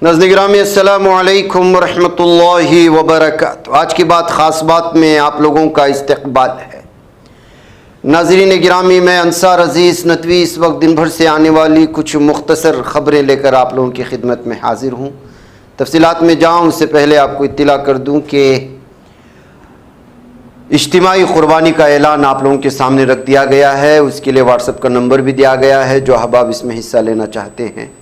नाज़रीन गिरामी अस्सलामु अलैकुम वरहमतुल्लाहि वबरकातुहू। आज की बात ख़ास बात में आप लोगों का इस्तक़बाल है। नाज़रीन गिरामी, मैं अंसार अज़ीज़ नदवी इस वक्त दिन भर से आने वाली कुछ मुख्तसर ख़बरें लेकर आप लोगों की खिदमत में हाजिर हूँ। तफसीलात में जाऊँ उससे पहले आपको इत्तला कर दूँ कि इज्तिमाई क़ुरबानी का ऐलान आप लोगों के सामने रख दिया गया है। उसके लिए व्हाट्सएप का नंबर भी दिया गया है। जो अहबाब इसमें हिस्सा लेना चाहते हैं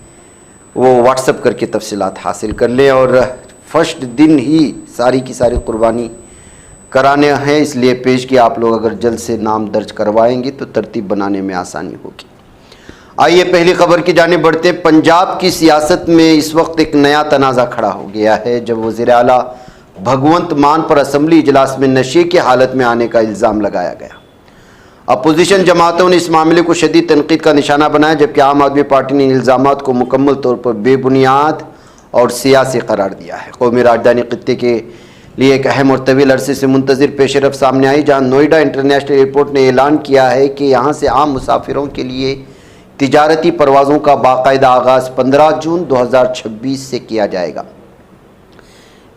वो व्हाट्सएप करके तफसीलात हासिल कर लें। और फर्स्ट दिन ही सारी की सारी क़ुरबानी कराने हैं, इसलिए पेश किया आप लोग अगर जल्द से नाम दर्ज करवाएंगे तो तरतीब बनाने में आसानी होगी। आइए पहली खबर की जानिब बढ़ते हैं। पंजाब की सियासत में इस वक्त एक नया तनाज़ा खड़ा हो गया है जब वज़ीर आला भगवंत मान पर असम्बली इजलास में नशे की हालत में आने का इल्ज़ाम लगाया गया। अपोजिशन जमातों ने इस मामले को शदीद तनकीद का निशाना बनाया, जबकि आम आदमी पार्टी ने इल्ज़ामात को मुकम्मल तौर पर बेबुनियाद और सियासी करार दिया है। कौमी राजधानी खित्ते के लिए एक अहम और तवील अरसे से मुंतज़िर पेशरफ सामने आई, जहाँ नोएडा इंटरनेशनल एयरपोर्ट ने ऐलान किया है कि यहाँ से आम मुसाफिरों के लिए तिजारती परवाज़ों का बाकायदा आगाज़ 15 जून 2026 से किया जाएगा।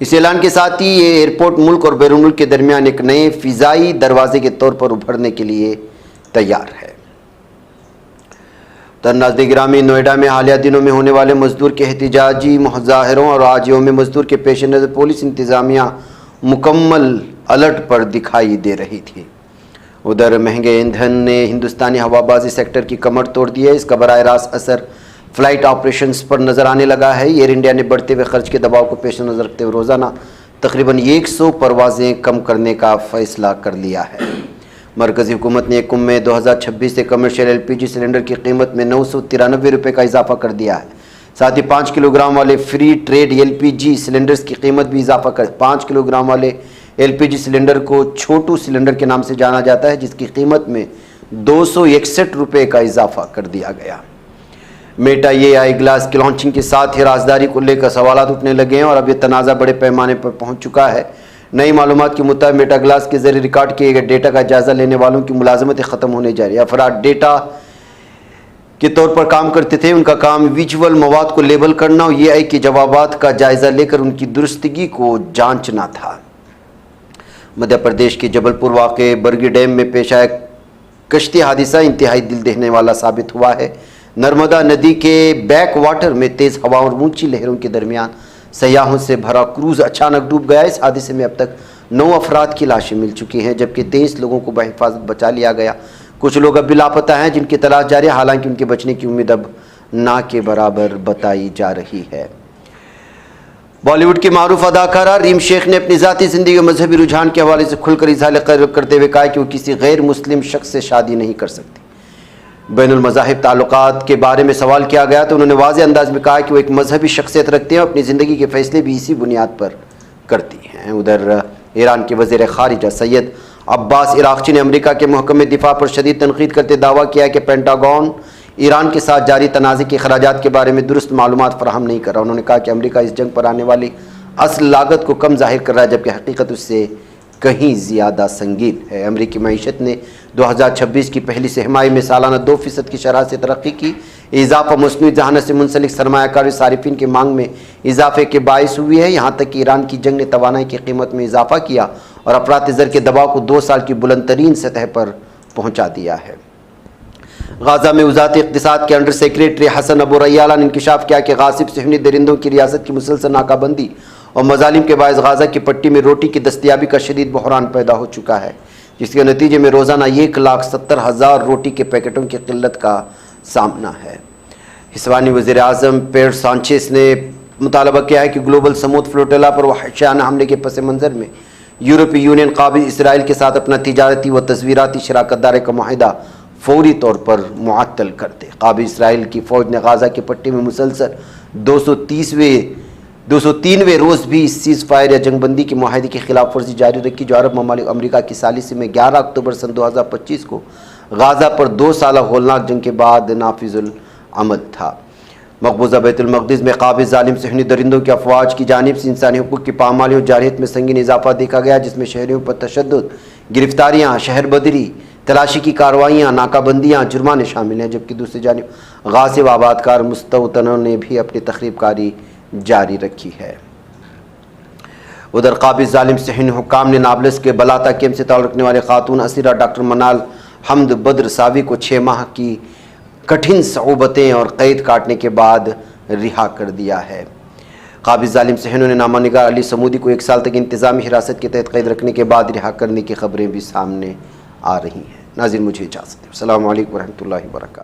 इस ऐलान के साथ ही ये एयरपोर्ट मुल्क और बैरून मुल्क के दरमियान एक नए फ़िज़ाई दरवाजे के तौर पर उभरने के लिए तैयार है। नाज़रीन गिरामी, नोएडा में हालिया दिनों में होने वाले मजदूर के एहतिजाजी मुजाहरों और आज यौम मजदूर के पेश नज़र पुलिस इंतज़ामिया मुकम्मल अलर्ट पर दिखाई दे रही थी। उधर महंगे ईंधन ने हिंदुस्तानी हवाबाजी सेक्टर की कमर तोड़ दी है। इसका बराह रास्त असर फ़्लाइट ऑपरेशंस पर नज़र आने लगा है। एयर इंडिया ने बढ़ते हुए खर्च के दबाव को पेश नज़र रखते हुए रोज़ाना तकरीबन 100 परवाज़ें कम करने का फ़ैसला कर लिया है। मरकज़ी हुकूमत ने 1 मई 2026 से कमर्शियल LPG सिलेंडर की कीमत में 993 रुपये का इजाफा कर दिया है। साथ ही 5 किलोग्राम वाले फ्री ट्रेड LPG सिलेंडर्स की कीमत भी इजाफा कर 5 किलोग्राम वाले LPG सिलेंडर को छोटू सिलेंडर के नाम से जाना जाता है, जिसकी कीमत में 261 रुपये का इजाफा कर दिया गया। मेटा AI ग्लास की लॉन्चिंग के साथ ही राजदारी को लेकर सवालात उठने लगे हैं और अब ये तनाज़ा बड़े पैमाने पर पहुंच चुका है। नई मालूमात के मुताबिक मेटा ग्लास के जरिए रिकॉर्ड किए गए डेटा का जायज़ा लेने वालों की मुलाजमतें ख़त्म होने जा रही है। अफराद डेटा के तौर पर काम करते थे, उनका काम विजुअल मवाद को लेबल करना और AI के जवाबात का जायज़ा लेकर उनकी दुरुस्तगी को जांचना था। मध्य प्रदेश के जबलपुर वाक़े बरगी डैम में पेश आया कश्ती हादसा इंतहाई दिल दहने वाला साबित हुआ है। नर्मदा नदी के बैक वाटर में तेज़ हवा और ऊंची लहरों के दरमियान सयाहों से भरा क्रूज़ अचानक डूब गया। इस हादसे में अब तक 9 अफराद की लाशें मिल चुकी हैं, जबकि 23 लोगों को बहिफाजत बचा लिया गया। कुछ लोग अब भी लापता हैं, जिनकी तलाश जारी है। हालांकि उनके बचने की उम्मीद अब ना के बराबर बताई जा रही है। बॉलीवुड की मारूफ अदाकारा रीम शेख ने अपनी ज़ाती ज़िंदगी और मजहबी रुझान के हवाले से खुलकर इज़हार करते हुए कहा कि वो किसी गैर मुस्लिम शख्स से शादी नहीं कर सकती। बैनुल मज़ाहिब ताल्लुकात के बारे में सवाल किया गया तो उन्होंने वाज़ेह अंदाज में कहा कि वो एक मजहबी शख्सियत रखते हैं और अपनी ज़िंदगी के फ़ैसले भी इसी बुनियाद पर करती हैं। उधर ईरान के वज़ीर ख़ारिजा सैयद अब्बास इराक़ची ने अमेरिका के महकमे दिफा पर शदीद तनक़ीद करते दावा किया कि पेंटागन ईरान के साथ जारी तनाज़े के अख़राजात के बारे में दुरुस्त मालूमात फ़राहम नहीं कर रहा। उन्होंने कहा कि अमेरिका इस जंग पर आने वाली असल लागत को कम ज़ाहिर कर रहा है, जबकि हकीकत उससे कहीं ज़्यादा संगीन है। अमरीकी मईशत ने 2026 की पहली तिमाही में सालाना 2% की शरह से तरक्की की। इजाफा मसनूई जहानत से मुंसलिक सरमायाकारी सारिफिन की मांग में इजाफे के बायस हुई है। यहाँ तक कि ईरान की जंग ने तवानाई की कीमत में इजाफा किया और अफरात ज़र के दबाव को 2 साल की बुलंद तरीन सतह पर पहुँचा दिया है। गाज़ा में वज़ारत इक़्तिसाद के अंडर सेक्रेटरी हसन अबू रय्याला ने इंकशाफ किया कि गासिब सहनी दरिंदों की रियासत की मुसलसल नाकाबंदी और मज़ालिम के बायस गाज़ा की पट्टी में रोटी की दस्तियाबी का शदीद बहरान पैदा हो चुका है, जिसके नतीजे में रोज़ाना 1,70,000 रोटी के पैकेटों की किल्लत का सामना है। हिस्पानी वज़ीर आज़म पेड्रो सांचेस ने मुतालबा किया है कि ग्लोबल समूद फ्लोटेला पर वहशाना हमले के पस मंज़र में यूरोपीय यूनियन काबिल इसराइल के साथ अपना तिजारती व तस्वीराती शराकत दारी का माहिदा फौरी तौर पर मुअत्तल कर दे। काबिल इसराइल की फ़ौज ने गाज़ा की पट्टी में मुसलसल 203वें रोज़ भी सीज़ फायर या जंगबंदी के माहिदे की खिलाफ वर्जी जारी रखी, जो अरब ममालिक अमरीका की सालिसी में 11 अक्टूबर सन 2025 को गाज़ा पर 2 साला होलनाक जंग के बाद नाफिजुल अमल था। मकबूजा बैतुल मक़दिस में काबिल ज़ालिम सहनी दरिंदों की अफवाज की जानिब से इंसानी हुकूक़ की पामाली और जारहियत में संगीन इजाफा देखा गया, जिसमें शहरियों पर तशद्दुद, गिरफ्तारियाँ, शहर बदरी, तलाशी की कार्रवाइयाँ, नाकाबंदियाँ, जुर्माने शामिल हैं। जबकि दूसरी जानिब गासिब आबादकार मुस्तवतनों ने भी अपनी तखरीबकारी जारी रखी है। उधर काबिज जालिम सहन हुक्काम ने नाबलिग के बलाता कैंप से ताल्लुक़ रखने वाले खातून असीरा डॉक्टर मनाल हमद बद्र सावी को 6 माह की कठिन सऊबतें और कैद काटने के बाद रिहा कर दिया है। काबिज जालिम सहनों ने नामा निगार अली समूदी को 1 साल तक इंतजामी हिरासत के तहत कैद रखने के बाद रिहा करने की खबरें भी सामने आ रही हैं। नाज़रीन, मुझे इजाज़त है। अस्सलामु अलैकुम व रहमतुल्लाहि व बरकातहू।